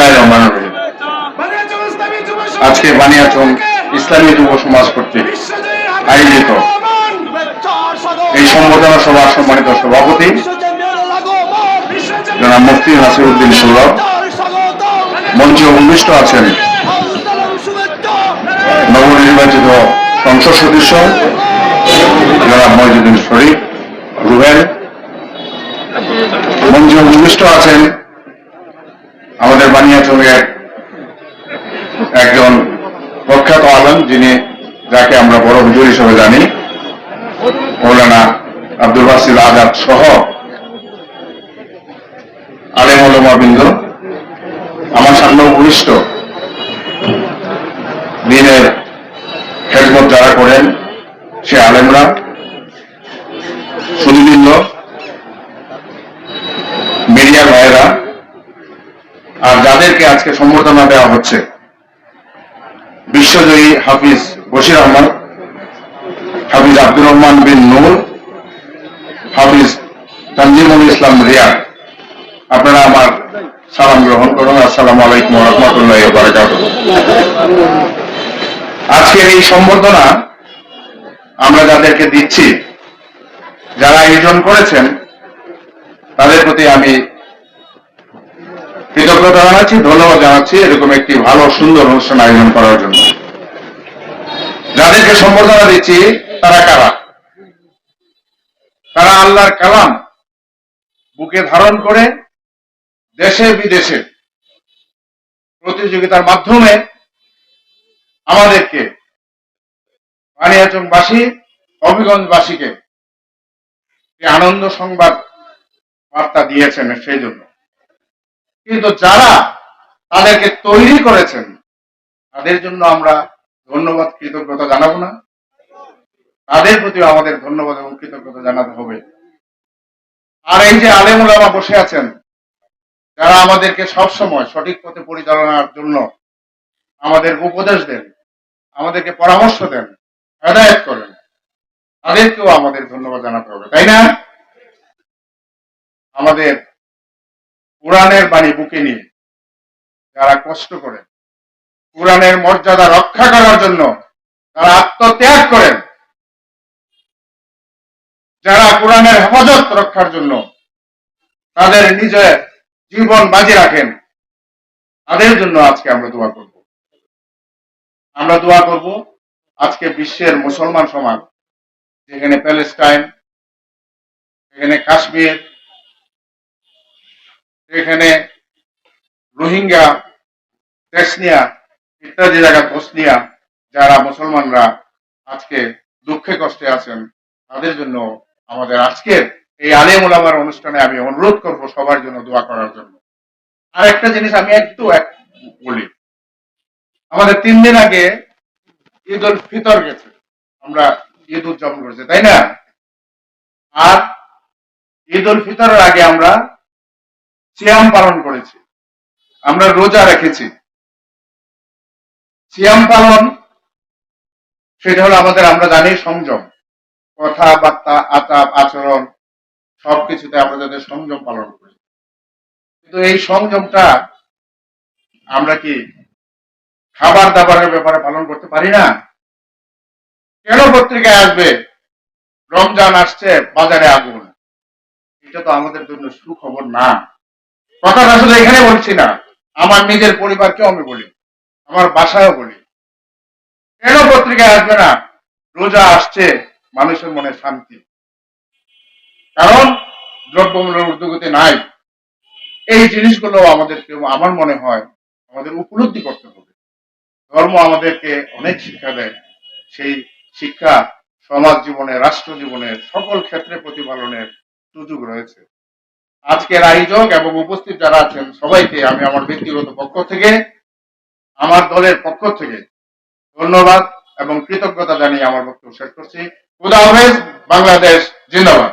বিসমিল্লাহির রহমানির রহিম। আজকে বানিয়াচং ইসলামী যুব সমাজ কর্তৃক আয়োজিত এই সংবর্ধনা সভার সম্মানিত সভাপতি জনাব মুফতি নাসিরউদ্দিন সুলভ, মঞ্চে উপবিষ্ট আছেন নবনির্বাচিত সংসদ সদস্য জনাব মহিউদ্দিন শরীফ রুবেল, মঞ্চে উপবিষ্ট আছেন আমাদের বানিয়াচংয়ের একজন প্রখ্যাত আলেম, যাকে আমরা বড় হুজুর হিসেবে জানি, মৌলানা আব্দুল বাসিত আজাদ সহ আলেম ওলামাবৃন্দ, আমার সামনে উপবিষ্ট দিনের খেদমত যারা করেন সে আলেমরা, সুধীবৃন্দ, মিডিয়া ভাইয়েরা, আর যাদেরকে আজকে সম্বর্ধনা দেওয়া হচ্ছে, বিশ্বজয়ী হাফিজ বশির আহমদ, হাফিজ আব্দুর রহমান বিন নূর, হাফিজ তানজিমুল ইসলাম রিয়াদ, আপনারা আমার সালাম গ্রহণ করুন। আসসালামু আলাইকুম ওয়া রাহমাতুল্লাহি ওয়া বারাকাতুহু। আজকের এই সম্বর্ধনা আমরা যাদেরকে দিচ্ছি, যারা আয়োজন করেছেন, তাদের প্রতি আমি কৃতজ্ঞতা জানাচ্ছি, ধন্যবাদ জানাচ্ছি এরকম একটি ভালো সুন্দর অনুষ্ঠান আয়োজন করার জন্য। যাদেরকে সম্বর্ধনা দিচ্ছি তারা কারা? তারা আল্লাহর কালাম বুকে ধারণ করে দেশে বিদেশে প্রতিযোগিতার মাধ্যমে আমাদেরকে বানিয়াচংবাসী, হবিগঞ্জবাসীকে আনন্দ সংবাদ বার্তা দিয়েছেন। সেই জন্য কিন্তু যারা তাদেরকে তৈরি করেছেন তাদের জন্য আমরা ধন্যবাদ কৃতজ্ঞতা জানাবো না? তাদের প্রতিও আমাদের ধন্যবাদ এবং কৃতজ্ঞতা জানাতে হবে। আর এই যে আলেম ওলামা বসে আছেন, যারা আমাদেরকে সবসময় সঠিক পথে পরিচালনার জন্য আমাদের উপদেশ দেন, আমাদেরকে পরামর্শ দেন, হেদায়েত করেন, তাদেরকেও আমাদের ধন্যবাদ জানাতে হবে, তাই না? আমাদের কোরআনের বাণী বুকে নিয়ে যারা কষ্ট করে কোরআনের মর্যাদা রক্ষা করার জন্য তারা আত্মত্যাগ করেন, যারা কোরআনের হেফাজত রক্ষার জন্য তাদের নিজের জীবন বাজি রাখেন, তাদের জন্য আজকে আমরা দোয়া করব। আমরা দোয়া করব আজকে বিশ্বের মুসলমান সমাজ, যেখানে প্যালেস্টাইন, এখানে কাশ্মীর, এখানে রোহিঙ্গা, চেচনিয়া ইত্যাদি জায়গা, বসনিয়া, যারা মুসলমানরা আজকে দুঃখে কষ্টে আছেন, তাদের জন্য আমাদের আজকের এই আলেম ওলামার অনুষ্ঠানে আমি অনুরোধ করব সবার জন্য দোয়া করার জন্য। আর একটা জিনিস আমি একটু বলি, আমাদের 3 দিন আগে ঈদ উল ফিতর গেছে, আমরা ঈদ উদযাপন করেছি, তাই না? আর ঈদ উল ফিতরের আগে আমরা সিয়াম পালন করেছি, আমরা রোজা রেখেছি। সিয়াম পালন সেটা হলো আমাদের, আমরা জানি, সংযম, কথাবার্তা, আচার আচরণ সবকিছুতে আমরা যাদের সংযম পালন করি। কিন্তু এই সংযমটা আমরা কি খাবার দাবারের ব্যাপারে পালন করতে পারি না? কেন পত্রিকায় আসবে রমজান আসছে, বাজারে আগুন? এটা তো আমাদের জন্য সুখবর না। কথাটা শুধু এখানে বলছি না, আমার নিজের পরিবারকেও আমি বলি, আমার বাসায়ও বলি, কেন পত্রিকায় আসবে না রোজা আসছে, মানুষের মনে শান্তি? কারণ দ্রব্যমূল্যের ঊর্ধ্বগতি নাই। এই জিনিসগুলো আমাদেরকে, আমার মনে হয়, আমাদের উপলব্ধি করতে হবে। ধর্ম আমাদেরকে অনেক শিক্ষা দেয়, সেই শিক্ষা সমাজ জীবনে, রাষ্ট্র জীবনের সকল ক্ষেত্রে প্রতিপালনের সুযোগ রয়েছে। আজকের আয়োজক এবং উপস্থিত যারা আছেন সবাইকে আমি আমার ব্যক্তিগত পক্ষ থেকে, আমার দলের পক্ষ থেকে ধন্যবাদ এবং কৃতজ্ঞতা জানিয়ে আমার বক্তব্য শেষ করছি। খুদা হাফেজ। বাংলাদেশ জিন্দাবাদ।